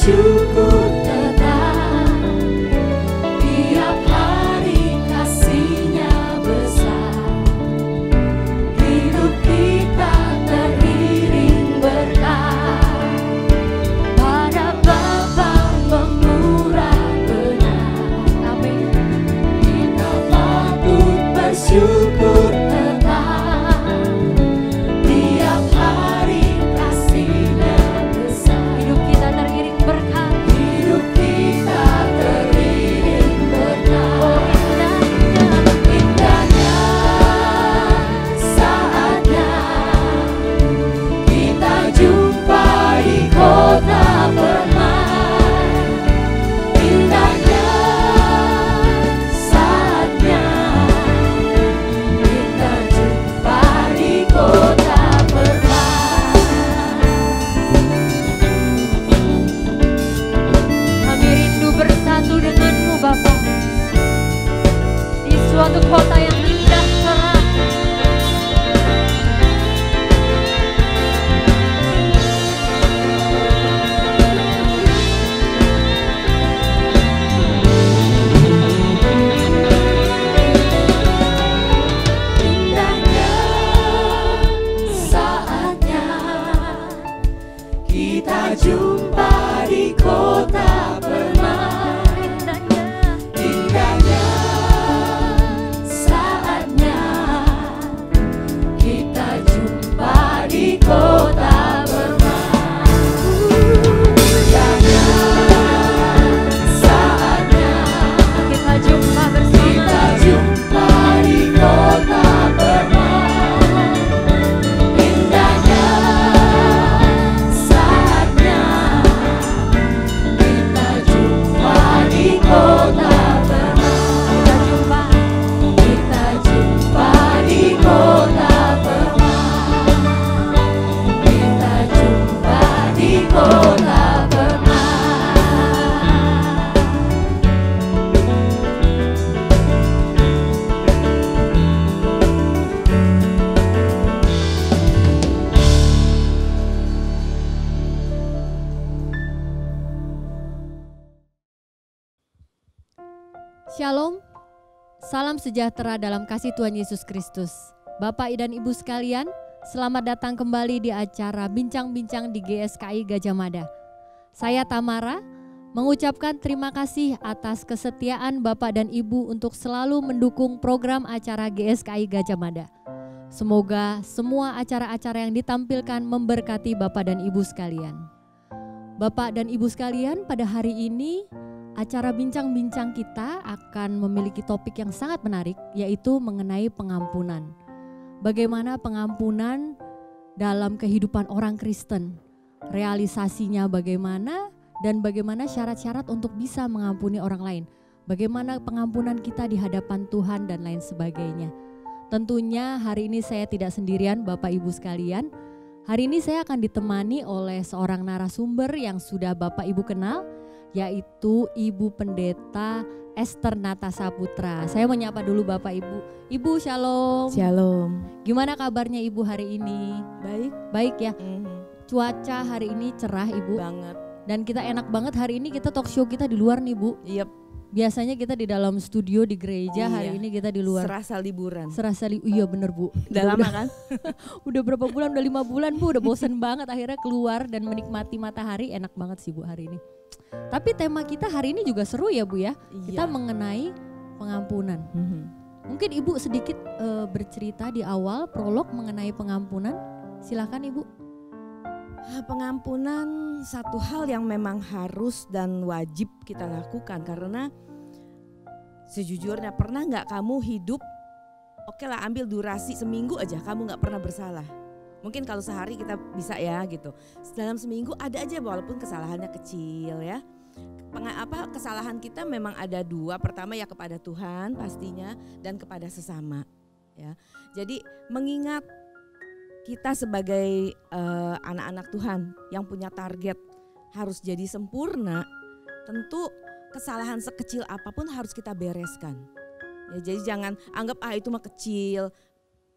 bersyukur tetap, tiap hari kasih-Nya besar. Hidup kita teriring berkat pada Bapa pemurah benar. Amin. Kita patut bersyukur tetap, tiap hari kasih-Nya besar. Hidup kita teriring berkat. Hidup kita teriring berkat. Oh indahnya saatnya kita jumpa di kota permai. Indahnya saatnya kita jumpa di kota permai. Kami rindu bersatu dengan-Mu Bapa, di suatu kota yang indah cerah. Indahnya saatnya kita jumpa di kota permai. Indahnya saatnya kita jumpa di kota permai. Indahnya saatnya kita jumpa bersama. Kita jumpa di kota permai. Indahnya saatnya kita jumpa di kota permai. Kita jumpa di kota permai. Kita jumpa di kota permai. Shalom, salam sejahtera dalam kasih Tuhan Yesus Kristus. Bapak dan Ibu sekalian, selamat datang kembali di acara Bincang-Bincang di GSKI Gajah Mada. Saya Tamara, mengucapkan terima kasih atas kesetiaan Bapak dan Ibu untuk selalu mendukung program acara GSKI Gajah Mada. Semoga semua acara-acara yang ditampilkan memberkati Bapak dan Ibu sekalian. Bapak dan Ibu sekalian, pada hari ini acara bincang-bincang kita akan memiliki topik yang sangat menarik, yaitu mengenai pengampunan. Bagaimana pengampunan dalam kehidupan orang Kristen, realisasinya bagaimana, dan bagaimana syarat-syarat untuk bisa mengampuni orang lain. Bagaimana pengampunan kita di hadapan Tuhan dan lain sebagainya. Tentunya hari ini saya tidak sendirian Bapak Ibu sekalian. Hari ini saya akan ditemani oleh seorang narasumber yang sudah Bapak Ibu kenal, yaitu Ibu Pendeta Esther Natasa Putra. Saya menyapa dulu Bapak Ibu. Ibu shalom. Shalom. Gimana kabarnya Ibu hari ini? Baik. Baik ya. Cuaca hari ini cerah Ibu. Banget. Dan kita enak banget hari ini kita talk show kita di luar nih Bu. Yep. Biasanya kita di dalam studio di gereja, Iya. hari ini kita di luar. Serasa liburan. Iya bener Bu. Udah lama kan? Udah berapa bulan? Udah 5 bulan Bu. Udah bosen banget akhirnya keluar dan menikmati matahari. Enak banget sih Bu hari ini. Tapi tema kita hari ini juga seru ya Bu ya. Kita mengenai pengampunan. Mungkin Ibu sedikit bercerita di awal prolog mengenai pengampunan. Silakan Ibu. Pengampunan satu hal yang memang harus dan wajib kita lakukan, karena sejujurnya pernah nggak kamu hidup, oke lah ambil durasi seminggu aja kamu nggak pernah bersalah. Mungkin kalau sehari kita bisa ya gitu. Dalam seminggu ada aja walaupun kesalahannya kecil ya. Kesalahan kita memang ada dua. Pertama ya kepada Tuhan pastinya, dan kepada sesama ya. Jadi mengingat kita sebagai anak-anak Tuhan yang punya target harus jadi sempurna, tentu kesalahan sekecil apapun harus kita bereskan. Ya, jadi jangan anggap itu mah kecil.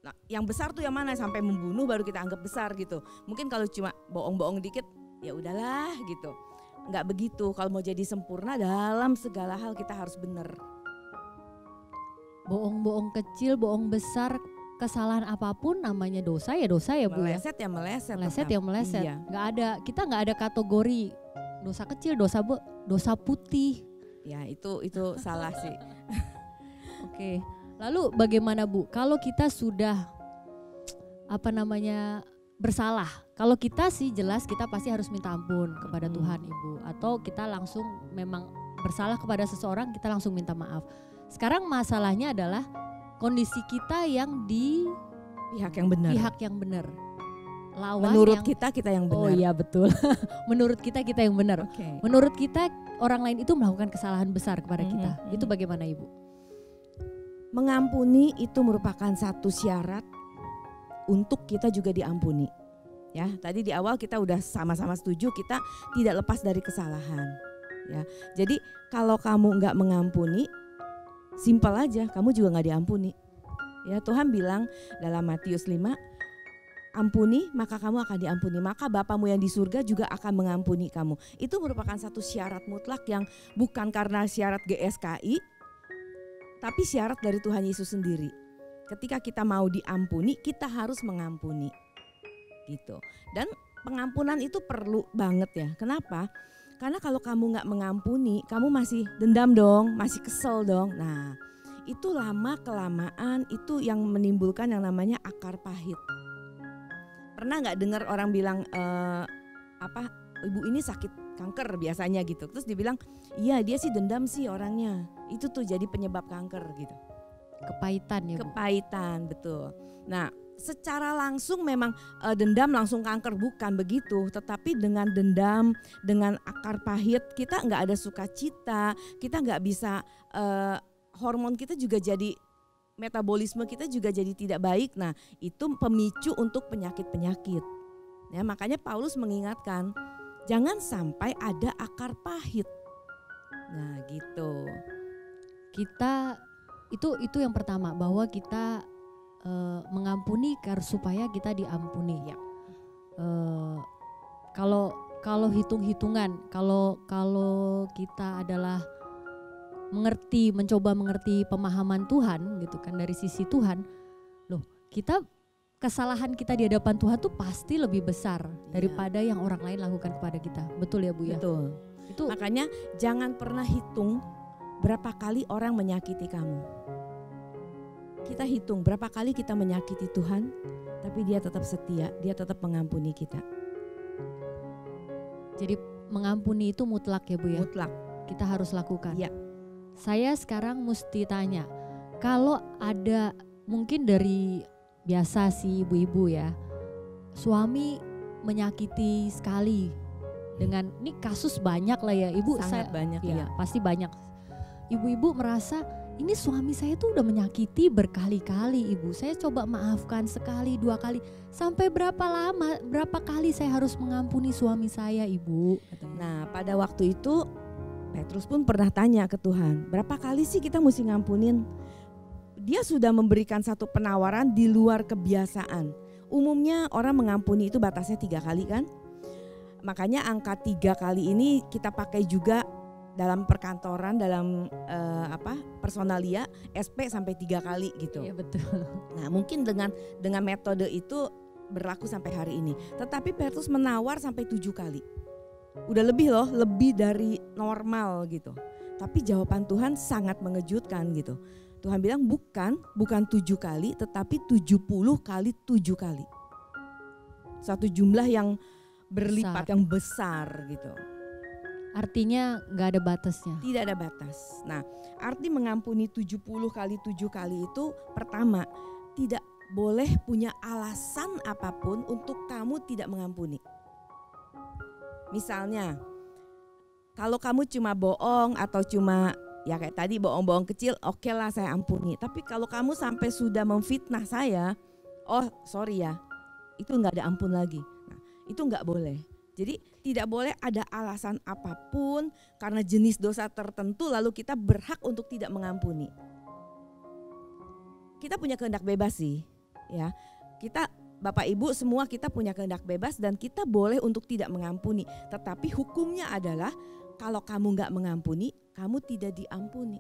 Nah, yang besar tuh yang mana, sampai membunuh baru kita anggap besar gitu. Mungkin kalau cuma bohong-bohong dikit ya udahlah gitu. nggak begitu. Kalau mau jadi sempurna dalam segala hal kita harus benar. Bohong-bohong kecil, bohong besar, kesalahan apapun namanya dosa ya Bu ya. Meleset ya meleset. Meleset tetap. ya meleset. Iya. Kita nggak ada kategori dosa kecil, dosa putih. Ya itu salah sih. Oke. Lalu bagaimana Bu? Kalau kita sudah bersalah. Kalau kita sih jelas kita pasti harus minta ampun kepada Tuhan Ibu. Atau kita langsung memang bersalah kepada seseorang kita langsung minta maaf. Sekarang masalahnya adalah kondisi kita yang di Pihak yang benar. Lawan Menurut kita yang benar. Oh iya betul. Menurut kita yang benar. Oke. Menurut kita orang lain itu melakukan kesalahan besar kepada kita. Itu bagaimana Ibu? Mengampuni itu merupakan satu syarat untuk kita juga diampuni. Ya, tadi di awal kita udah sama-sama setuju kita tidak lepas dari kesalahan. Ya, jadi kalau kamu nggak mengampuni, simpel aja, kamu juga nggak diampuni. Ya, Tuhan bilang dalam Matius 5, ampuni maka kamu akan diampuni, maka Bapamu yang di surga juga akan mengampuni kamu. Itu merupakan satu syarat mutlak yang bukan karena syarat GSKI, tapi syarat dari Tuhan Yesus sendiri. Ketika kita mau diampuni, kita harus mengampuni. Gitu. Dan pengampunan itu perlu banget ya. Kenapa? Karena kalau kamu nggak mengampuni, kamu masih dendam dong, masih kesel dong. Nah, itu lama kelamaan itu yang menimbulkan yang namanya akar pahit. Pernah nggak dengar orang bilang ibu ini sakit kanker biasanya gitu. Terus dibilang, iya dia sih dendam sih orangnya. Itu tuh jadi penyebab kanker gitu. Kepahitan ya Bu? Kepahitan, betul. Nah, secara langsung memang dendam langsung kanker, bukan begitu. Tetapi dengan dendam, dengan akar pahit, kita nggak ada sukacita, kita nggak bisa, hormon kita juga jadi, metabolisme kita juga jadi tidak baik. Nah, itu pemicu untuk penyakit-penyakit. Ya, makanya Paulus mengingatkan, jangan sampai ada akar pahit. Nah, gitu. Kita itu yang pertama, bahwa kita mengampuni supaya kita diampuni. Ya. Kalau hitung-hitungan, kalau kita adalah mencoba mengerti pemahaman Tuhan gitu kan, dari sisi Tuhan, kesalahan kita di hadapan Tuhan tuh pasti lebih besar daripada yang orang lain lakukan kepada kita. Betul ya Bu ya? Betul. Itu makanya jangan pernah hitung berapa kali orang menyakiti kamu. Kita hitung berapa kali kita menyakiti Tuhan, tapi dia tetap setia, dia tetap mengampuni kita. Jadi mengampuni itu mutlak ya Bu ya? Mutlak. Kita harus lakukan. Ya. Saya sekarang mesti tanya, kalau ada mungkin dari biasa sih ibu-ibu ya, suami menyakiti sekali dengan, ini kasus banyak lah ya Ibu. Sangat banyak ya. Pasti banyak. Ibu-ibu merasa ini suami saya tuh udah menyakiti berkali-kali Ibu. Saya coba maafkan sekali, dua kali. Sampai berapa kali saya harus mengampuni suami saya Ibu? Nah, pada waktu itu Petrus pun pernah tanya ke Tuhan, berapa kali sih kita mesti ngampunin? Dia sudah memberikan satu penawaran di luar kebiasaan. Umumnya orang mengampuni itu batasnya 3 kali kan? Makanya angka 3 kali ini kita pakai juga dalam perkantoran, dalam personalia, SP sampai 3 kali gitu. Iya betul. Nah, mungkin dengan metode itu berlaku sampai hari ini. Tetapi Petrus menawar sampai 7 kali. Udah lebih loh, lebih dari normal gitu. Tapi jawaban Tuhan sangat mengejutkan gitu. Tuhan bilang bukan 7 kali, tetapi 70 kali 7 kali. Satu jumlah yang berlipat, yang besar gitu. Artinya gak ada batasnya. Tidak ada batas. Nah, arti mengampuni 70 kali 7 kali itu, pertama, tidak boleh punya alasan apapun untuk kamu tidak mengampuni. Misalnya, kalau kamu cuma bohong atau cuma ya kayak tadi bohong-bohong kecil, oke lah saya ampuni. Tapi kalau kamu sampai sudah memfitnah saya, oh sorry ya, itu nggak ada ampun lagi. Nah, itu nggak boleh. Jadi tidak boleh ada alasan apapun karena jenis dosa tertentu lalu kita berhak untuk tidak mengampuni. Kita punya kehendak bebas sih, ya. Kita Bapak Ibu semua kita punya kehendak bebas dan kita boleh untuk tidak mengampuni. Tetapi hukumnya adalah kalau kamu nggak mengampuni, kamu tidak diampuni.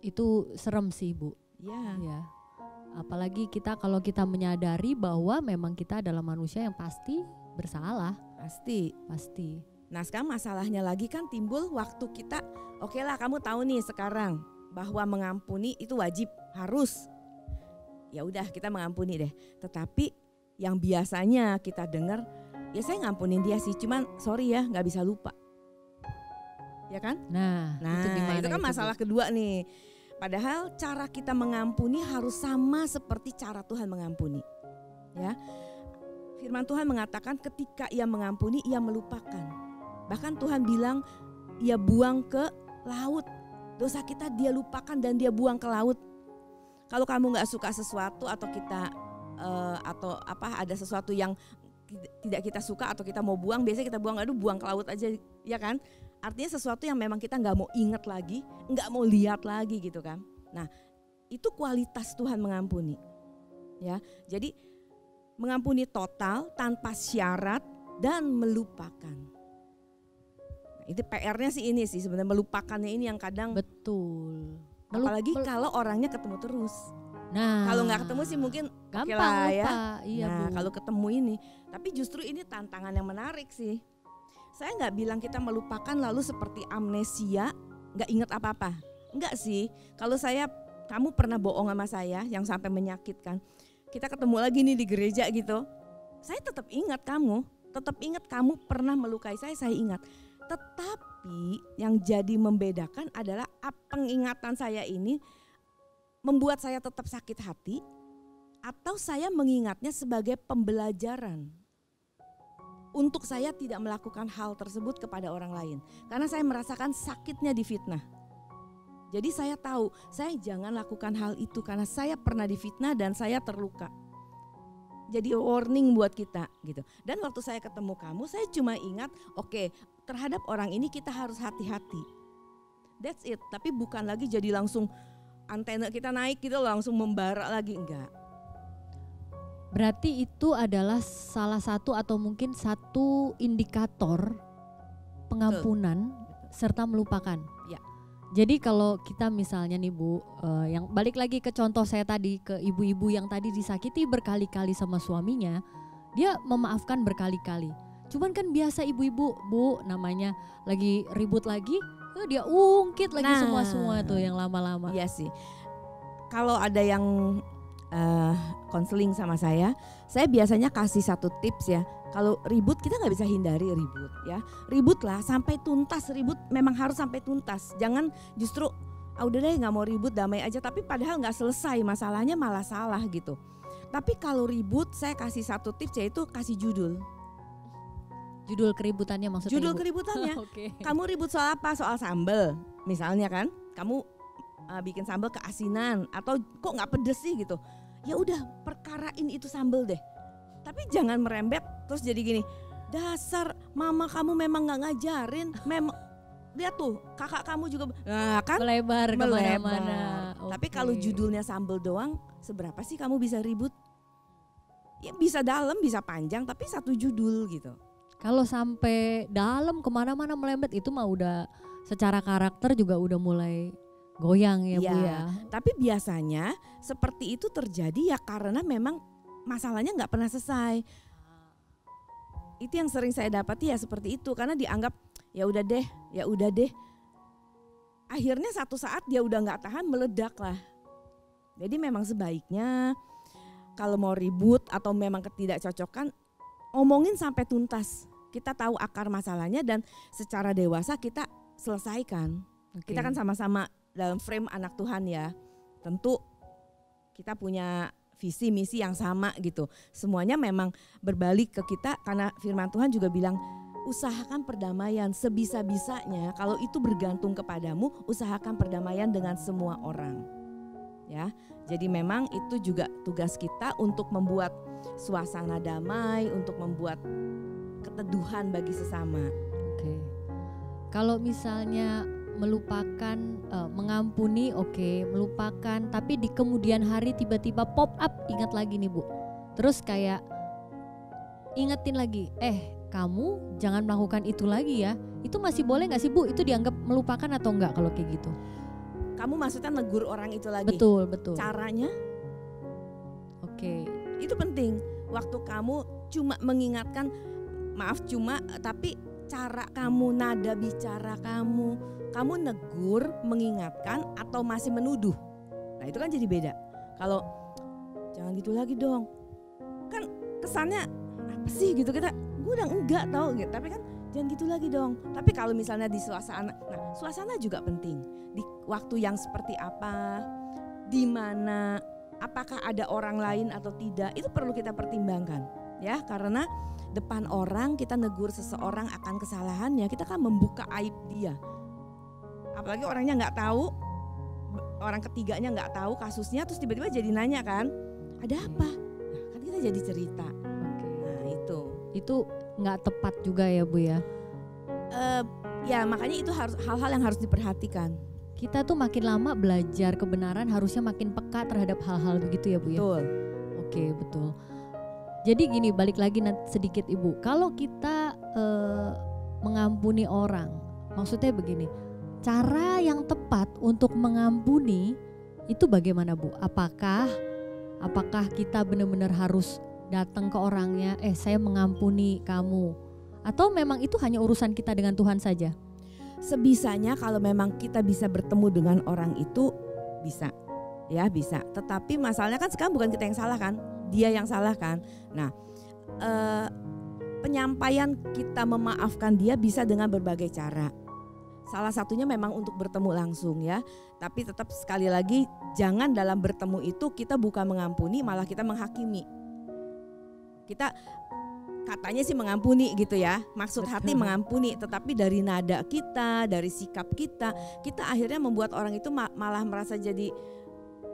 Itu serem sih Bu. Ya. Ya. Apalagi kalau kita menyadari bahwa memang kita adalah manusia yang pasti bersalah. Pasti. Nah sekarang masalahnya lagi kan timbul waktu kita, oke lah kamu tahu nih sekarang bahwa mengampuni itu wajib, harus. Ya udah kita mengampuni deh. Tetapi yang biasanya kita dengar, ya saya ngampunin dia sih, cuman sorry ya nggak bisa lupa. Ya kan? Nah itu kan masalah kedua nih. Padahal cara kita mengampuni harus sama seperti cara Tuhan mengampuni. Ya. Firman Tuhan mengatakan ketika ia mengampuni, ia melupakan. Bahkan Tuhan bilang ia buang ke laut. Dosa kita dia lupakan dan dia buang ke laut. Kalau kamu nggak suka sesuatu atau kita ada sesuatu yang tidak kita suka atau kita mau buang, biasanya kita buang ke laut aja, ya kan? Artinya sesuatu yang memang kita nggak mau ingat lagi, nggak mau lihat lagi gitu kan? Nah, itu kualitas Tuhan mengampuni, ya. Jadi mengampuni total tanpa syarat dan melupakan. Nah, itu PR-nya sih ini sih sebenarnya, melupakannya ini yang kadang betul. Apalagi kalau orangnya ketemu terus. Nah, kalau nggak ketemu sih mungkin gampang lah, lupa. Ya. Iya, nah, Bu. kalau ketemu ini, tapi justru ini tantangan yang menarik sih. Saya nggak bilang kita melupakan lalu seperti amnesia, nggak ingat apa-apa. Enggak sih. Kalau kamu pernah bohong sama saya yang sampai menyakitkan. Kita ketemu lagi nih di gereja gitu. Saya tetap ingat kamu pernah melukai saya ingat. Tetapi yang jadi membedakan adalah pengingatan saya ini membuat saya tetap sakit hati atau saya mengingatnya sebagai pembelajaran untuk saya tidak melakukan hal tersebut kepada orang lain. Karena saya merasakan sakitnya difitnah. Jadi saya tahu saya jangan lakukan hal itu karena saya pernah difitnah dan saya terluka. Jadi warning buat kita gitu. Dan waktu saya ketemu kamu, saya cuma ingat, oke, terhadap orang ini kita harus hati-hati. That's it. Tapi bukan lagi jadi langsung antena kita naik gitu langsung membara lagi, enggak. Berarti itu adalah salah satu atau mungkin satu indikator pengampunan serta melupakan. Ya. Jadi kalau kita misalnya nih Bu, yang balik lagi ke contoh saya tadi, ke ibu-ibu yang tadi disakiti berkali-kali sama suaminya, dia memaafkan berkali-kali. Cuman kan biasa ibu-ibu, Bu, namanya lagi ribut lagi, dia ungkit lagi semua tuh yang lama-lama. Iya sih. Kalau ada yang konseling sama saya biasanya kasih satu tips ya. Kalau ribut kita nggak bisa hindari ribut ya. Ributlah sampai tuntas, ribut memang harus sampai tuntas. Jangan justru udah deh nggak mau ribut, damai aja. Tapi padahal nggak selesai masalahnya malah salah gitu. Tapi kalau ribut saya kasih satu tips yaitu kasih judul. Judul keributannya maksudnya? Judul keributannya. Okay. Kamu ribut soal apa? Soal sambal misalnya kan. Kamu bikin sambal keasinan atau kok nggak pedes sih gitu. Ya udah perkarain itu sambal deh. Tapi jangan merembet terus jadi gini. Dasar mama kamu memang nggak ngajarin. Lihat tuh kakak kamu juga kan melebar kemana-mana. Tapi kalau judulnya sambal doang, seberapa sih kamu bisa ribut? Ya bisa dalam bisa panjang tapi satu judul gitu. Kalau sampai dalam kemana-mana melembet itu mah udah secara karakter juga udah mulai goyang ya Bu ya. Tapi biasanya seperti itu terjadi ya karena memang masalahnya nggak pernah selesai. Itu yang sering saya dapati ya seperti itu karena dianggap ya udah deh. Akhirnya satu saat dia udah nggak tahan meledak lah. Jadi memang sebaiknya kalau mau ribut atau memang ketidakcocokan omongin sampai tuntas. Kita tahu akar masalahnya dan secara dewasa kita selesaikan. Okay. Kita kan sama-sama dalam frame anak Tuhan ya. Tentu kita punya visi misi yang sama gitu. Semuanya memang berbalik ke kita karena firman Tuhan juga bilang usahakan perdamaian sebisa-bisanya. Kalau itu bergantung kepadamu, usahakan perdamaian dengan semua orang. Ya. Jadi memang itu juga tugas kita untuk membuat suasana damai, untuk membuat keteduhan bagi sesama. Oke. Kalau misalnya melupakan, mengampuni, oke, melupakan, tapi di kemudian hari tiba-tiba pop up ingat lagi nih Bu. Terus kayak ingetin lagi, kamu jangan melakukan itu lagi ya. Itu masih boleh gak sih Bu? Itu dianggap melupakan atau enggak kalau kayak gitu? Kamu maksudnya negur orang itu lagi? Betul. Caranya? Oke. Itu penting. Waktu kamu cuma mengingatkan, tapi cara kamu, nada bicara kamu negur, mengingatkan atau masih menuduh. Nah itu kan jadi beda. Kalau jangan gitu lagi dong, kan kesannya apa sih gitu, gue udah enggak tahu gitu. Tapi kan jangan gitu lagi dong. Tapi kalau misalnya di suasana, nah suasana juga penting. Di waktu yang seperti apa, di mana, apakah ada orang lain atau tidak, itu perlu kita pertimbangkan ya. Karena depan orang kita negur seseorang akan kesalahannya, kita kan membuka aib dia. Apalagi orangnya nggak tahu, orang ketiganya nggak tahu kasusnya, terus tiba-tiba jadi nanya kan, ada apa? Nah, kan kita jadi cerita. Nah itu nggak tepat juga ya Bu ya. Ya makanya itu harus hal-hal yang harus diperhatikan. Kita tuh makin lama belajar kebenaran harusnya makin peka terhadap hal-hal begitu ya Bu ya. Betul. Oke, betul. Jadi gini, balik lagi sedikit Ibu. Kalau kita mengampuni orang, maksudnya begini, cara yang tepat untuk mengampuni itu bagaimana Bu? Apakah kita benar-benar harus datang ke orangnya, saya mengampuni kamu, atau memang itu hanya urusan kita dengan Tuhan saja? Sebisanya kalau memang kita bisa bertemu dengan orang itu bisa, ya bisa. Tetapi masalahnya kan sekarang bukan kita yang salah kan, dia yang salah kan. Nah, penyampaian kita memaafkan dia bisa dengan berbagai cara. Salah satunya memang untuk bertemu langsung ya. Tapi tetap sekali lagi jangan dalam bertemu itu kita bukan mengampuni, malah kita menghakimi. Kita katanya sih mengampuni gitu ya, maksud hati mengampuni, tetapi dari nada kita, dari sikap kita akhirnya membuat orang itu malah merasa jadi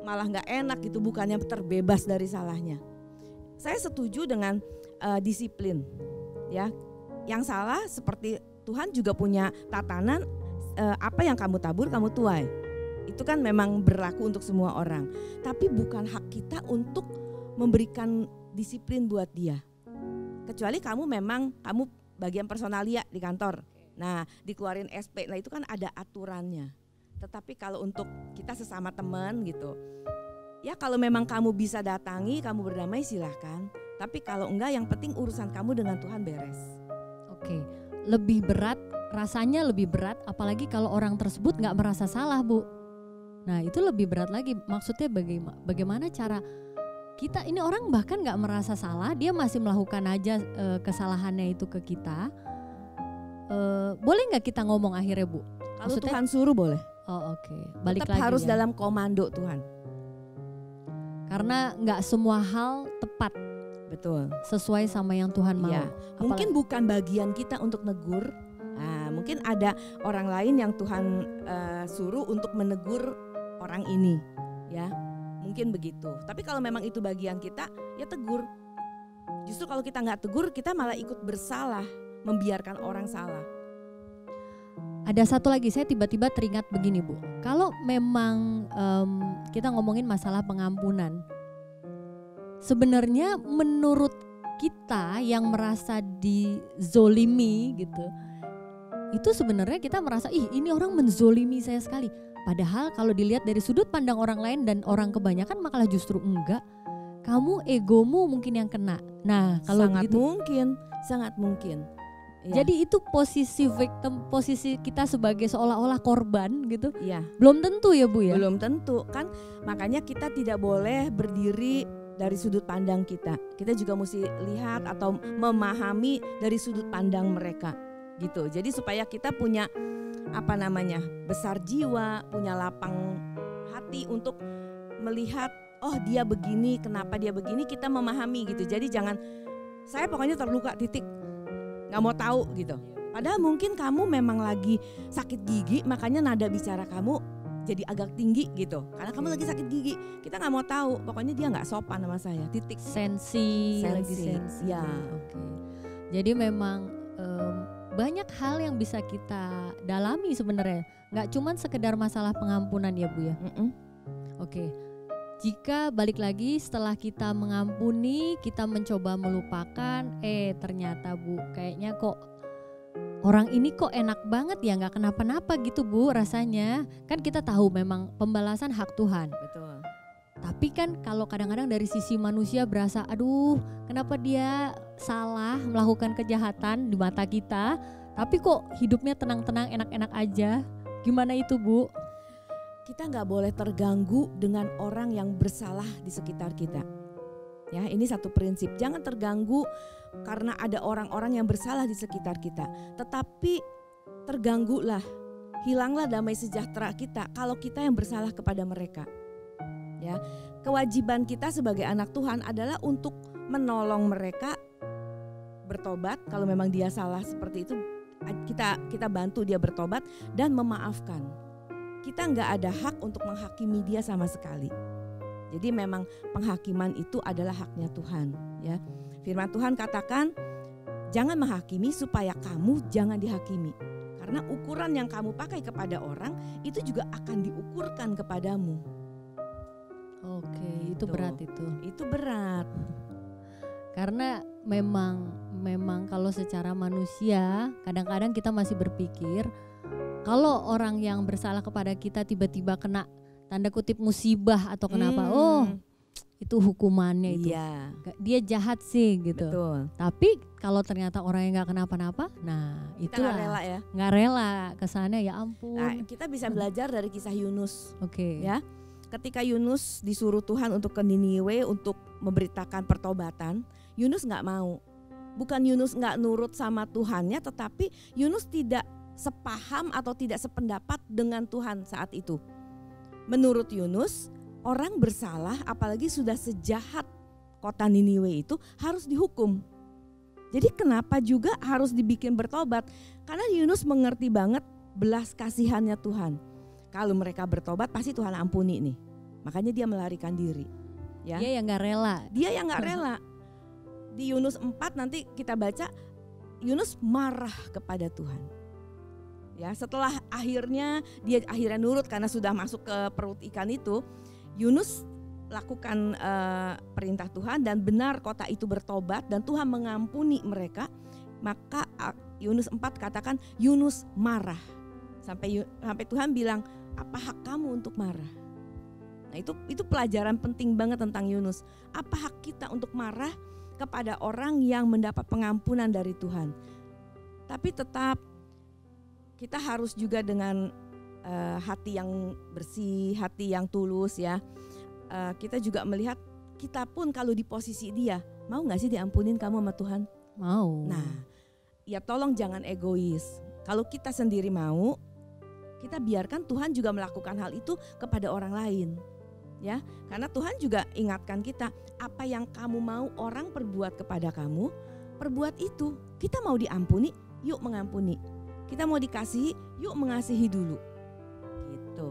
malah nggak enak gitu, bukannya terbebas dari salahnya. Saya setuju dengan disiplin ya. Yang salah seperti Tuhan juga punya tatanan, apa yang kamu tabur kamu tuai. Itu kan memang berlaku untuk semua orang. Tapi bukan hak kita untuk memberikan disiplin buat dia. Kecuali kamu bagian personalia di kantor. Nah, dikeluarin SP. Nah, itu kan ada aturannya. Tetapi kalau untuk kita sesama teman gitu, ya kalau memang kamu bisa datangi, kamu berdamai silahkan. Tapi kalau enggak, yang penting urusan kamu dengan Tuhan beres. Oke, rasanya lebih berat apalagi kalau orang tersebut nggak merasa salah Bu. Nah itu lebih berat lagi, maksudnya bagaimana cara kita, ini orang bahkan nggak merasa salah, dia masih melakukan aja kesalahannya itu ke kita. Boleh nggak kita ngomong akhirnya Bu? Kalau Tuhan suruh boleh. Oh oke. Balik tetap lagi harus ya. dalam komando Tuhan. Karena nggak semua hal tepat. Betul. Sesuai sama yang Tuhan mau. Ya, mungkin bukan bagian kita untuk negur. Nah, mungkin ada orang lain yang Tuhan suruh untuk menegur orang ini, ya. Mungkin begitu. Tapi kalau memang itu bagian kita, ya tegur. Justru kalau kita nggak tegur, kita malah ikut bersalah, membiarkan orang salah. Ada satu lagi, saya tiba-tiba teringat begini Bu. Kalau memang kita ngomongin masalah pengampunan, sebenarnya menurut kita yang merasa dizolimi gitu, itu sebenarnya kita merasa ini orang menzolimi saya sekali. Padahal kalau dilihat dari sudut pandang orang lain dan orang kebanyakan malah justru enggak. Kamu egomu mungkin yang kena. Nah kalau sangat mungkin. Ya. Jadi itu posisi victim, posisi kita sebagai seolah-olah korban gitu. Ya. Belum tentu ya Bu ya. Belum tentu kan, makanya kita tidak boleh berdiri dari sudut pandang kita. Kita juga mesti lihat atau memahami dari sudut pandang mereka gitu. Jadi supaya kita punya besar jiwa, punya lapang hati untuk melihat, oh dia begini, kenapa dia begini, kita memahami gitu. Jadi jangan saya pokoknya terluka titik, nggak mau tahu gitu. Padahal mungkin kamu memang lagi sakit gigi, makanya nada bicara kamu jadi agak tinggi gitu. Karena kamu lagi sakit gigi, kita nggak mau tahu. Pokoknya dia nggak sopan sama saya. Titik. Sensi. Ya. Oke. Jadi memang banyak hal yang bisa kita dalami sebenarnya. Nggak cuman sekedar masalah pengampunan ya Bu ya. Oke. Jika balik lagi setelah kita mengampuni, kita mencoba melupakan, ternyata Bu kayaknya kok orang ini kok enak banget ya, nggak kenapa-napa gitu Bu rasanya. Kan kita tahu memang pembalasan hak Tuhan. Betul. Tapi kan kalau kadang-kadang dari sisi manusia berasa, aduh kenapa dia salah melakukan kejahatan di mata kita, tapi kok hidupnya tenang-tenang enak-enak aja. Gimana itu Bu? Kita nggak boleh terganggu dengan orang yang bersalah di sekitar kita. Ya, ini satu prinsip. Jangan terganggu karena ada orang-orang yang bersalah di sekitar kita. Tetapi terganggulah, hilanglah damai sejahtera kita kalau kita yang bersalah kepada mereka. Ya, kewajiban kita sebagai anak Tuhan adalah untuk menolong mereka bertobat. Kalau memang dia salah seperti itu, kita bantu dia bertobat dan memaafkan. Kita nggak ada hak untuk menghakimi dia sama sekali. Jadi memang penghakiman itu adalah haknya Tuhan. Ya, firman Tuhan katakan, jangan menghakimi supaya kamu jangan dihakimi. Karena ukuran yang kamu pakai kepada orang itu juga akan diukurkan kepadamu. Oke, itu berat itu. Itu berat. Karena memang kalau secara manusia kadang-kadang kita masih berpikir kalau orang yang bersalah kepada kita tiba-tiba kena tanda kutip musibah atau kenapa, itu hukumannya itu. Iya. Dia jahat sih gitu. Betul. Tapi kalau ternyata orang yang nggak kenapa-napa, nah Kita itulah nggak rela ya. nggak rela kesana, ya ampun. Nah, kita bisa belajar dari kisah Yunus. Oke. Ya, ketika Yunus disuruh Tuhan untuk ke Niniwe untuk memberitakan pertobatan, Yunus nggak mau. Bukan Yunus nggak nurut sama Tuhannya, tetapi Yunus tidak sepaham atau tidak sependapat dengan Tuhan saat itu. Menurut Yunus, orang bersalah apalagi sudah sejahat kota Niniwe itu harus dihukum. Jadi kenapa juga harus dibikin bertobat? Karena Yunus mengerti banget belas kasihannya Tuhan. Kalau mereka bertobat pasti Tuhan ampuni nih. Makanya dia melarikan diri. Ya. Dia yang nggak rela. Dia yang nggak rela. Di Yunus 4 nanti kita baca Yunus marah kepada Tuhan. Ya, setelah dia akhirnya nurut karena sudah masuk ke perut ikan itu, Yunus lakukan perintah Tuhan dan benar kota itu bertobat dan Tuhan mengampuni mereka. Maka Yunus 4 katakan Yunus marah. Sampai Tuhan bilang, apa hak kamu untuk marah? Nah, itu pelajaran penting banget tentang Yunus. Apa hak kita untuk marah kepada orang yang mendapat pengampunan dari Tuhan? Tapi tetap kita harus juga dengan hati yang bersih, hati yang tulus ya. Kita juga melihat kita pun kalau di posisi dia, mau gak sih diampunin kamu sama Tuhan? Mau. Nah, ya tolong jangan egois. Kalau kita sendiri mau, kita biarkan Tuhan juga melakukan hal itu kepada orang lain. Ya, karena Tuhan juga ingatkan kita, apa yang kamu mau orang perbuat kepada kamu, perbuat itu. Kita mau diampuni, yuk mengampuni. Kita mau dikasihi, yuk mengasihi dulu. Gitu.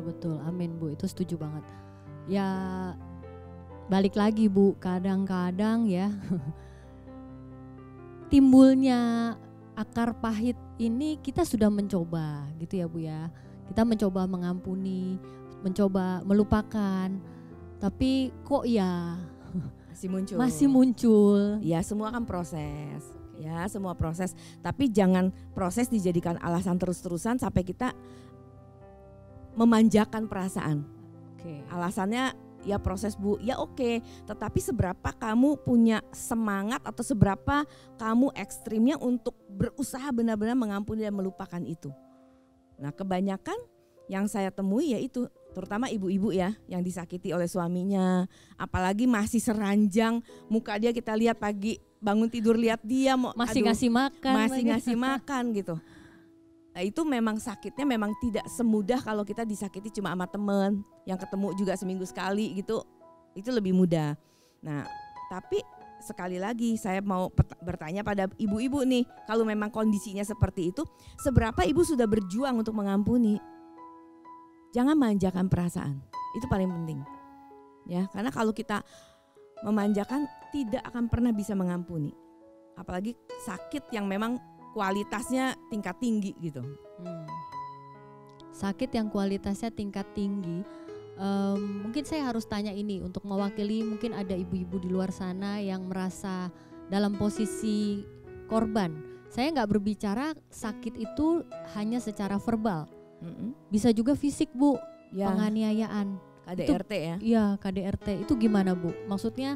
Betul, amin Bu, itu setuju banget. Ya balik lagi Bu, kadang-kadang ya timbulnya akar pahit ini kita sudah mencoba gitu ya Bu ya. Kita mencoba mengampuni, mencoba melupakan, tapi kok ya masih muncul. Ya semua kan proses. Ya semua proses, tapi jangan proses dijadikan alasan terus-terusan sampai kita memanjakan perasaan. Oke. Alasannya ya proses Bu, ya oke. Tetapi seberapa kamu punya semangat atau seberapa kamu ekstrimnya untuk berusaha benar-benar mengampuni dan melupakan itu. Nah kebanyakan yang saya temui yaitu terutama ibu-ibu ya yang disakiti oleh suaminya. Apalagi masih seranjang, muka dia kita lihat pagi bangun tidur lihat dia masih ngasih makan gitu. Nah itu memang sakitnya memang tidak semudah kalau kita disakiti cuma sama temen yang ketemu juga seminggu sekali gitu, itu lebih mudah. Nah tapi sekali lagi saya mau bertanya pada ibu-ibu nih, kalau memang kondisinya seperti itu, seberapa ibu sudah berjuang untuk mengampuni? Jangan manjakan perasaan, itu paling penting. Ya, karena kalau kita memanjakan tidak akan pernah bisa mengampuni. Apalagi sakit yang memang kualitasnya tingkat tinggi gitu. Sakit yang kualitasnya tingkat tinggi. Mungkin saya harus tanya ini untuk mewakili, mungkin ada ibu-ibu di luar sana yang merasa dalam posisi korban. Saya nggak berbicara sakit itu hanya secara verbal, bisa juga fisik Bu, Ya, penganiayaan. KDRT ya. Iya, KDRT itu gimana Bu? Maksudnya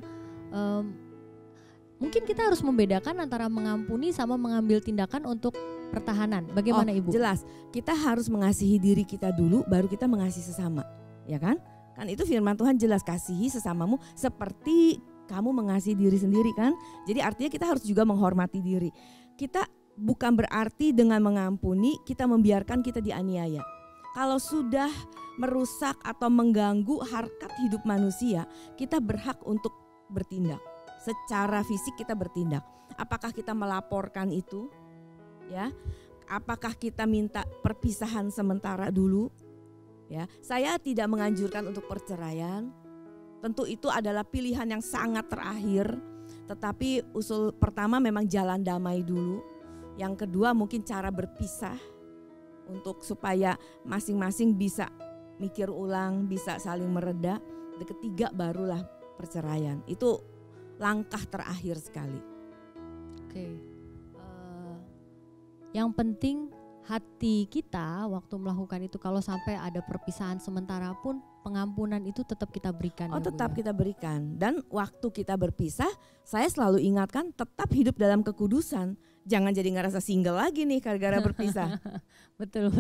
mungkin kita harus membedakan antara mengampuni sama mengambil tindakan untuk pertahanan. Bagaimana Ibu? Jelas, kita harus mengasihi diri kita dulu, baru kita mengasihi sesama, ya kan? Kan itu firman Tuhan jelas, kasihi sesamamu seperti kamu mengasihi diri sendiri kan? Jadi artinya kita harus juga menghormati diri. Kita bukan berarti dengan mengampuni kita membiarkan kita dianiaya. Kalau sudah merusak atau mengganggu harkat hidup manusia, kita berhak untuk bertindak. Secara fisik kita bertindak. Apakah kita melaporkan itu? Ya, apakah kita minta perpisahan sementara dulu? Ya, saya tidak menganjurkan untuk perceraian. Tentu itu adalah pilihan yang sangat terakhir. Tetapi usul pertama memang jalan damai dulu. Yang kedua mungkin cara berpisah untuk supaya masing-masing bisa mikir ulang, bisa saling mereda. Dan ketiga barulah perceraian. Itu langkah terakhir sekali. Oke. Yang penting hati kita waktu melakukan itu, kalau sampai ada perpisahan sementara pun pengampunan itu tetap kita berikan. Oh, ya, Bu, tetap ya? kita berikan. Dan waktu kita berpisah, saya selalu ingatkan tetap hidup dalam kekudusan. Jangan jadi ngerasa single lagi nih gara-gara berpisah. Betul.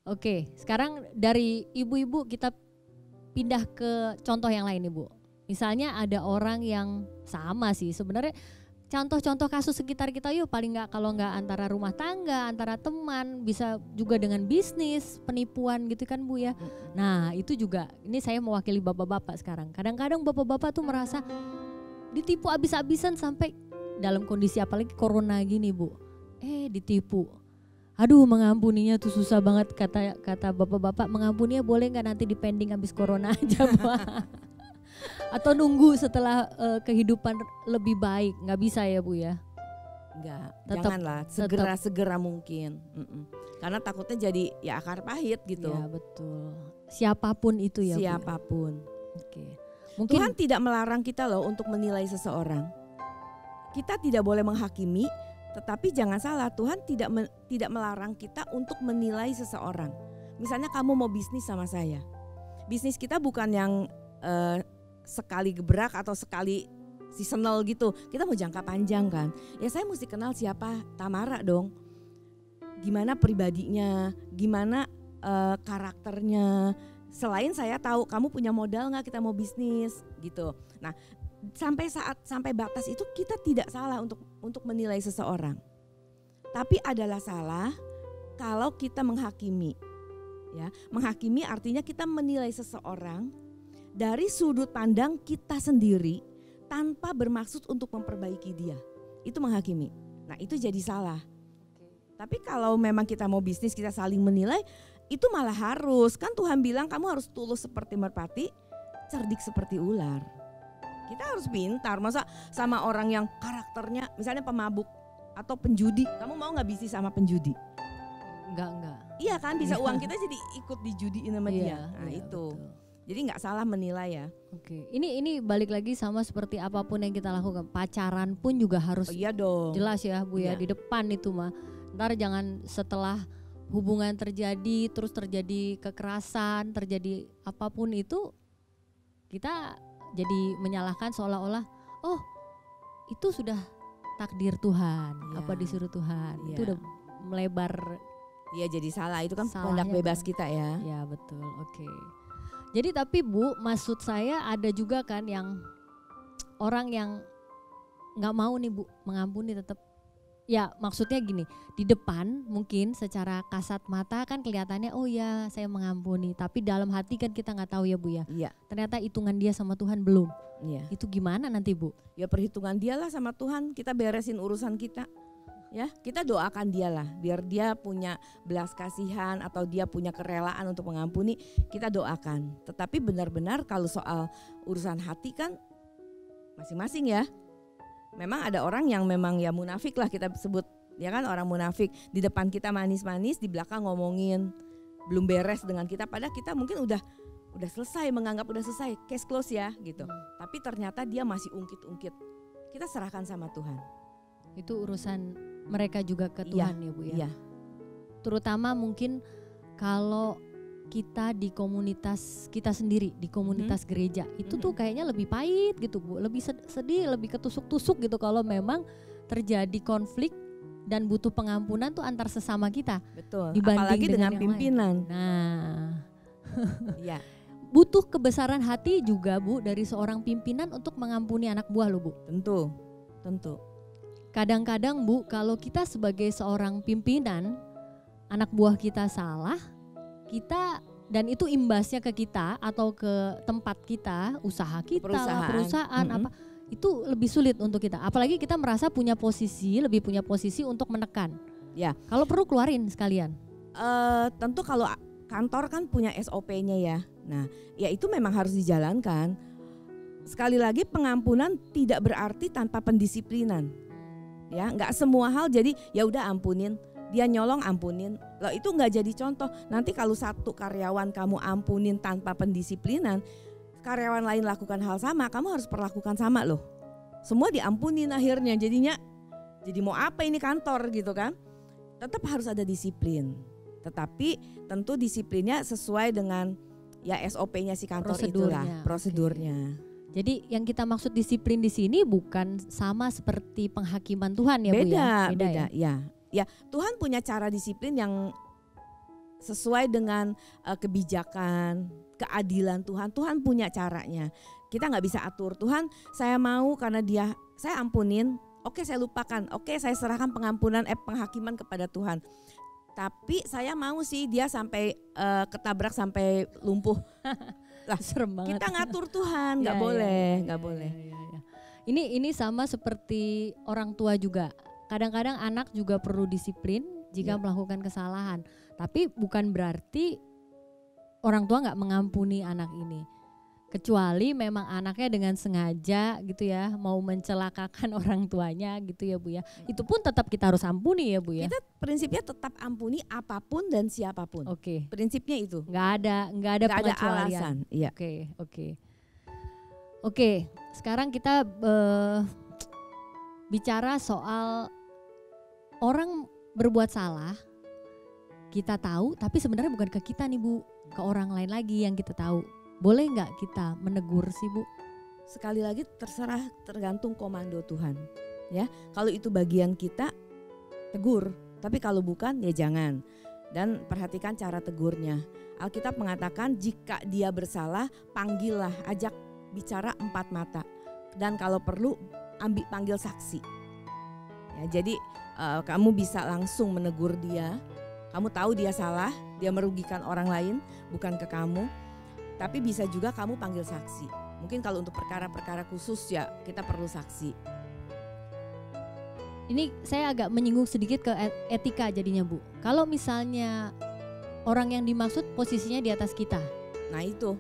Oke, sekarang dari ibu-ibu kita pindah ke contoh yang lain nih Bu. Misalnya ada orang yang sama sih sebenarnya. Contoh-contoh kasus sekitar kita yuk, paling nggak kalau nggak antara rumah tangga, antara teman, bisa juga dengan bisnis, penipuan gitu kan Bu ya. Nah itu juga, ini saya mewakili bapak-bapak sekarang. Kadang-kadang bapak-bapak tuh merasa ditipu abis-abisan sampai dalam kondisi apalagi corona gini Bu. Ditipu. Aduh, mengampuninya tuh susah banget, kata bapak-bapak, mengampuninya boleh nggak nanti dipending abis corona aja Bu. Atau nunggu setelah kehidupan lebih baik, nggak bisa ya Bu ya? Enggak, Tetap- janganlah segera mungkin. Karena takutnya jadi ya akar pahit gitu. Ya betul. Siapapun itu ya Bu. Siapapun. Oke. Mungkin Tuhan tidak melarang kita loh untuk menilai seseorang. Kita tidak boleh menghakimi, tetapi jangan salah, Tuhan tidak melarang kita untuk menilai seseorang. Misalnya kamu mau bisnis sama saya. Bisnis kita bukan yang sekali gebrak atau sekali seasonal gitu. Kita mau jangka panjang kan. Ya saya mesti kenal siapa Tamara dong. Gimana pribadinya, gimana karakternya. Selain saya tahu kamu punya modal nggak kita mau bisnis gitu. Nah, sampai batas itu kita tidak salah untuk menilai seseorang. Tapi adalah salah kalau kita menghakimi. Ya, menghakimi artinya kita menilai seseorang dari sudut pandang kita sendiri tanpa bermaksud untuk memperbaiki dia. Itu menghakimi. Nah, itu jadi salah. Tapi kalau memang kita mau bisnis, kita saling menilai, itu malah harus. Kan Tuhan bilang kamu harus tulus seperti merpati, cerdik seperti ular. Kita harus pintar. Masa sama orang yang karakternya misalnya pemabuk atau penjudi, kamu mau gak bisnis sama penjudi? enggak. Iya kan, bisa uang kita jadi ikut dijudiin sama dia. Nah iya, itu. betul. Jadi gak salah menilai ya. Oke. Ini balik lagi sama seperti apapun yang kita lakukan. Pacaran pun juga harus Oh iya dong. jelas ya Bu ya, Iya. di depan itu mah. Ntar jangan setelah hubungan terjadi terus terjadi kekerasan, terjadi apapun itu kita jadi menyalahkan seolah-olah oh itu sudah takdir Tuhan, Iya. apa disuruh Tuhan. Iya. Itu udah melebar. Iya jadi salah, itu kan Salahnya kehendak bebas kan. kita ya. Ya betul, oke. Jadi tapi Bu, maksud saya ada juga kan yang orang yang nggak mau nih Bu mengampuni tetap. Ya maksudnya gini, di depan mungkin secara kasat mata kan kelihatannya oh ya saya mengampuni, tapi dalam hati kan kita nggak tahu ya Bu ya. Iya, Ternyata hitungan dia sama Tuhan belum. iya. Itu gimana nanti Bu? Ya perhitungan dia lah sama Tuhan, kita beresin urusan kita. Ya, kita doakan dia lah biar dia punya belas kasihan atau dia punya kerelaan untuk mengampuni, kita doakan. Tetapi benar-benar kalau soal urusan hati kan masing-masing ya. Memang ada orang yang memang ya munafik lah kita sebut, ya kan, orang munafik. Di depan kita manis-manis, di belakang ngomongin belum beres dengan kita, padahal kita mungkin udah selesai, menganggap udah selesai, case close ya gitu. Tapi ternyata dia masih ungkit-ungkit. Kita serahkan sama Tuhan. Itu urusan mereka juga ke Tuhan ya Bu ya. Iya. Terutama mungkin kalau kita di komunitas kita sendiri, di komunitas gereja, itu tuh kayaknya lebih pahit gitu Bu, lebih sedih, lebih ketusuk-tusuk gitu kalau memang terjadi konflik dan butuh pengampunan tuh antar sesama kita. Betul. Dibanding Apalagi dengan yang pimpinan. lain. Nah, Iya. butuh kebesaran hati juga Bu dari seorang pimpinan untuk mengampuni anak buah loh Bu. Tentu. Kadang-kadang Bu, kalau kita sebagai seorang pimpinan, anak buah kita salah, kita dan itu imbasnya ke kita atau ke tempat kita, usaha kita, perusahaan apa, itu lebih sulit untuk kita. Apalagi kita merasa lebih punya posisi untuk menekan. Ya. Kalau perlu keluarin sekalian. Tentu kalau kantor kan punya SOP-nya ya. Nah, ya itu memang harus dijalankan. Sekali lagi, pengampunan tidak berarti tanpa pendisiplinan. Ya, nggak semua hal jadi ya udah ampunin. Dia nyolong ampunin, loh itu nggak jadi contoh. Nanti kalau satu karyawan kamu ampunin tanpa pendisiplinan, karyawan lain lakukan hal sama, kamu harus perlakukan sama loh. Semua diampunin akhirnya, jadinya jadi mau apa ini kantor gitu kan. Tetap harus ada disiplin, tetapi tentu disiplinnya sesuai dengan ya SOP-nya si kantor prosedurnya. Jadi yang kita maksud disiplin di sini bukan sama seperti penghakiman Tuhan ya Bu ya? Beda ya. Ya, Tuhan punya cara disiplin yang sesuai dengan kebijakan, keadilan Tuhan. Tuhan punya caranya. Kita nggak bisa atur. Tuhan, saya mau karena saya ampunin. Oke, saya lupakan. Oke, saya serahkan penghakiman kepada Tuhan. Tapi saya mau sih dia sampai ketabrak sampai lumpuh. Lah, serem banget. Kita ngatur Tuhan, nggak boleh. Ini sama seperti orang tua juga. Kadang-kadang anak juga perlu disiplin jika melakukan kesalahan. Tapi bukan berarti orang tua nggak mengampuni anak ini. Kecuali memang anaknya dengan sengaja gitu ya, mau mencelakakan orang tuanya gitu ya Bu ya. Itu pun tetap kita harus ampuni ya Bu ya. Kita prinsipnya tetap ampuni apapun dan siapapun. Oke. Prinsipnya itu. Nggak ada pengecualian. Alasan. Iya. Oke. Sekarang kita bicara soal orang berbuat salah, kita tahu, tapi sebenarnya bukan ke kita nih Bu, ke orang lain lagi yang kita tahu. Boleh nggak kita menegur sih Bu? Sekali lagi tergantung komando Tuhan. Ya, kalau itu bagian kita, tegur. Tapi kalau bukan, ya jangan. Dan perhatikan cara tegurnya. Alkitab mengatakan jika dia bersalah, panggillah, ajak bicara 4 mata. Dan kalau perlu, panggil saksi. Ya, jadi kamu bisa langsung menegur dia. Kamu tahu dia salah, dia merugikan orang lain, bukan ke kamu. Tapi bisa juga kamu panggil saksi. Mungkin kalau untuk perkara-perkara khusus ya kita perlu saksi. Ini saya agak menyinggung sedikit ke etika jadinya Bu. Kalau misalnya orang yang dimaksud posisinya di atas kita. Nah itu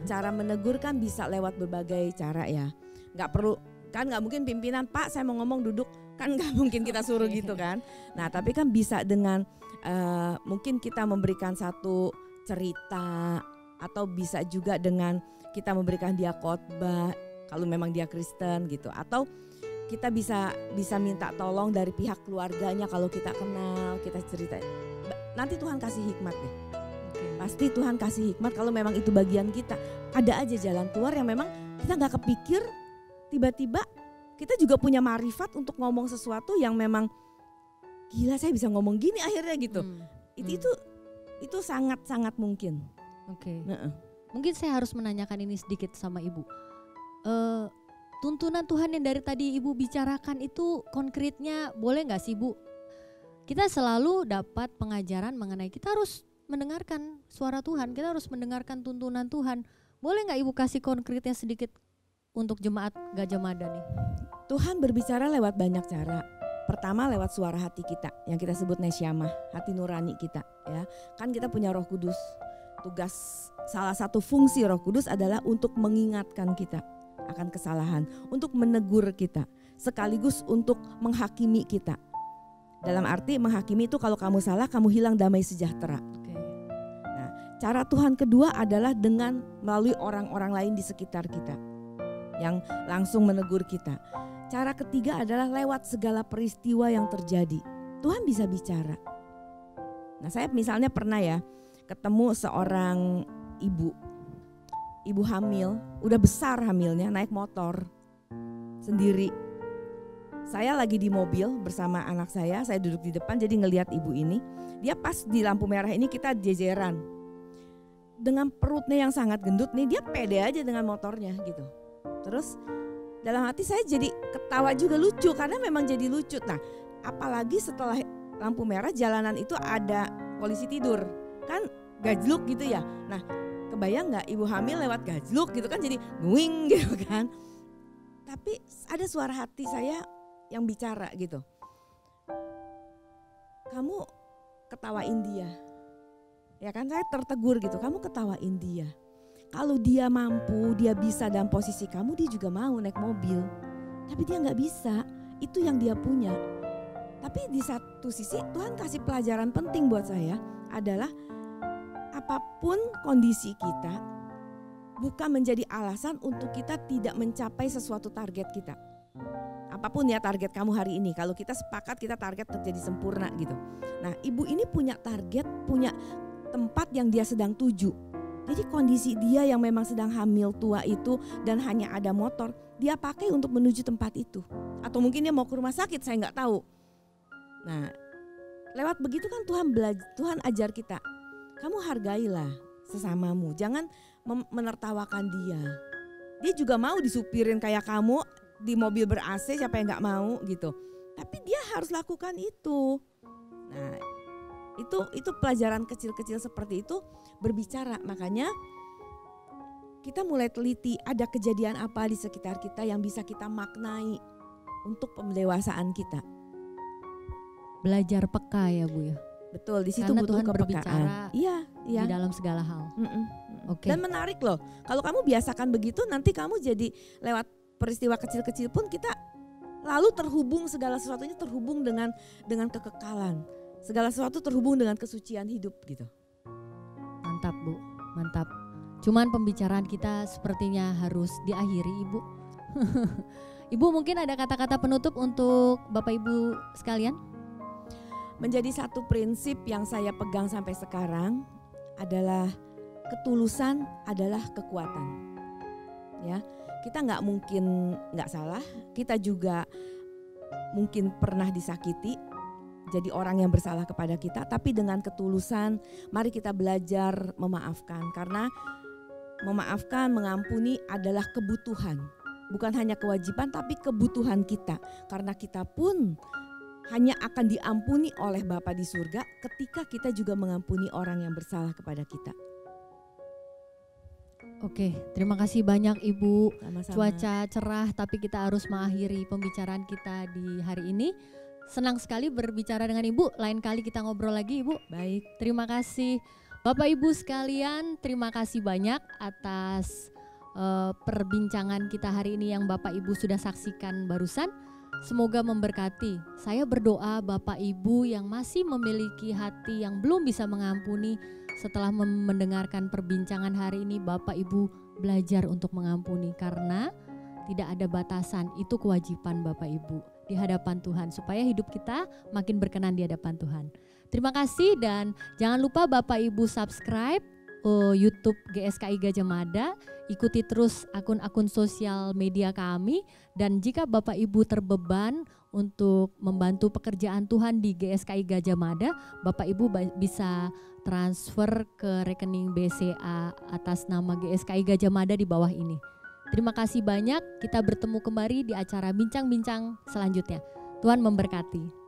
cara menegur kan bisa lewat berbagai cara ya. Nggak perlu, kan nggak mungkin pimpinan, Pak saya mau ngomong duduk. Kan nggak mungkin kita suruh gitu kan. Nah tapi kan bisa dengan mungkin kita memberikan satu cerita, atau bisa juga dengan kita memberikan dia khotbah kalau memang dia Kristen gitu, atau kita bisa minta tolong dari pihak keluarganya kalau kita kenal, kita cerita. Nanti Tuhan kasih hikmat deh. Pasti Tuhan kasih hikmat kalau memang itu bagian kita. Ada aja jalan keluar yang memang kita nggak kepikir, tiba-tiba kita juga punya marifat untuk ngomong sesuatu yang memang gila, saya bisa ngomong gini akhirnya gitu. Itu sangat-sangat mungkin. Oke. Mungkin saya harus menanyakan ini sedikit sama Ibu. Tuntunan Tuhan yang dari tadi Ibu bicarakan itu konkretnya boleh nggak sih Bu? Kita selalu dapat pengajaran mengenai kita harus mendengarkan suara Tuhan, kita harus mendengarkan tuntunan Tuhan. Boleh nggak Ibu kasih konkretnya sedikit untuk jemaat Gajah Mada nih? Tuhan berbicara lewat banyak cara. Pertama lewat suara hati kita yang kita sebut nesyamah, hati nurani kita ya. Kan kita punya Roh Kudus. Tugas salah satu fungsi Roh Kudus adalah untuk mengingatkan kita. akan kesalahan, untuk menegur kita, sekaligus untuk menghakimi kita. Dalam arti menghakimi itu kalau kamu salah, kamu hilang damai sejahtera. Nah, cara Tuhan kedua adalah dengan melalui orang-orang lain di sekitar kita yang langsung menegur kita. Cara ketiga adalah lewat segala peristiwa yang terjadi. Tuhan bisa bicara. Nah, saya misalnya pernah ya ketemu seorang ibu hamil, udah besar hamilnya, naik motor sendiri. Saya lagi di mobil bersama anak saya duduk di depan, jadi ngelihat ibu ini. Dia pas di lampu merah ini kita jejeran. Dengan perutnya yang sangat gendut nih, dia pede aja dengan motornya gitu. Terus dalam hati saya jadi ketawa juga, lucu karena memang jadi lucu. Nah, apalagi setelah lampu merah jalanan itu ada polisi tidur, kan gajluk gitu ya. Nah, kebayang gak ibu hamil lewat gajluk gitu kan, jadi nguing gitu kan. Tapi ada suara hati saya yang bicara gitu. Kamu ketawain dia. Ya kan, saya tertegur gitu, kamu ketawain dia. Kalau dia mampu, dia bisa dalam posisi kamu, dia juga mau naik mobil. Tapi dia gak bisa, itu yang dia punya. Tapi di satu sisi Tuhan kasih pelajaran penting buat saya adalah apapun kondisi kita bukan menjadi alasan untuk kita tidak mencapai sesuatu target kita. Apapun ya target kamu hari ini, kalau kita sepakat kita target terjadi sempurna gitu. Nah, ibu ini punya target, punya tempat yang dia sedang tuju. Jadi kondisi dia yang memang sedang hamil tua itu dan hanya ada motor, dia pakai untuk menuju tempat itu. Atau mungkin dia mau ke rumah sakit, saya nggak tahu. Nah, lewat begitu kan Tuhan ajar kita, kamu hargailah sesamamu, jangan menertawakan dia. Dia juga mau disupirin kayak kamu di mobil ber-AC, siapa yang nggak mau gitu. Tapi dia harus lakukan itu. Nah, itu pelajaran kecil-kecil seperti itu berbicara. Makanya kita mulai teliti, ada kejadian apa di sekitar kita yang bisa kita maknai untuk pendewasaan kita. Belajar peka ya Bu ya. Betul, di situ Karena butuh Tuhan kepekaan. berbicara Iya. di dalam segala hal. Oke. Dan menarik loh, kalau kamu biasakan begitu, nanti kamu jadi lewat peristiwa kecil-kecil pun kita lalu terhubung, segala sesuatunya terhubung dengan kekekalan. Segala sesuatu terhubung dengan kesucian hidup gitu. Mantap Bu, mantap. Cuman pembicaraan kita sepertinya harus diakhiri Ibu. Ibu mungkin ada kata-kata penutup untuk Bapak Ibu sekalian? Menjadi satu prinsip yang saya pegang sampai sekarang adalah ketulusan adalah kekuatan. Ya, kita nggak mungkin nggak salah, kita juga mungkin pernah disakiti, jadi orang yang bersalah kepada kita, tapi dengan ketulusan mari kita belajar memaafkan, karena memaafkan, mengampuni adalah kebutuhan, bukan hanya kewajiban tapi kebutuhan kita, karena kita pun hanya akan diampuni oleh Bapa di surga ketika kita juga mengampuni orang yang bersalah kepada kita. Oke, terima kasih banyak Ibu. Sama-sama. Cuaca cerah tapi kita harus mengakhiri pembicaraan kita di hari ini. Senang sekali berbicara dengan Ibu, lain kali kita ngobrol lagi Ibu. Baik. Terima kasih Bapak Ibu sekalian, terima kasih banyak atas perbincangan kita hari ini yang Bapak Ibu sudah saksikan barusan. Semoga memberkati. Saya berdoa Bapak Ibu yang masih memiliki hati yang belum bisa mengampuni, setelah mendengarkan perbincangan hari ini Bapak Ibu belajar untuk mengampuni, karena tidak ada batasan, itu kewajiban Bapak Ibu di hadapan Tuhan supaya hidup kita makin berkenan di hadapan Tuhan. Terima kasih dan jangan lupa Bapak Ibu subscribe YouTube GSKI Gajah Mada, ikuti terus akun-akun sosial media kami, dan jika Bapak Ibu terbeban untuk membantu pekerjaan Tuhan di GSKI Gajah Mada, Bapak Ibu bisa transfer ke rekening BCA atas nama GSKI Gajah Mada di bawah ini. Terima kasih banyak, kita bertemu kembali di acara bincang-bincang selanjutnya. Tuhan memberkati.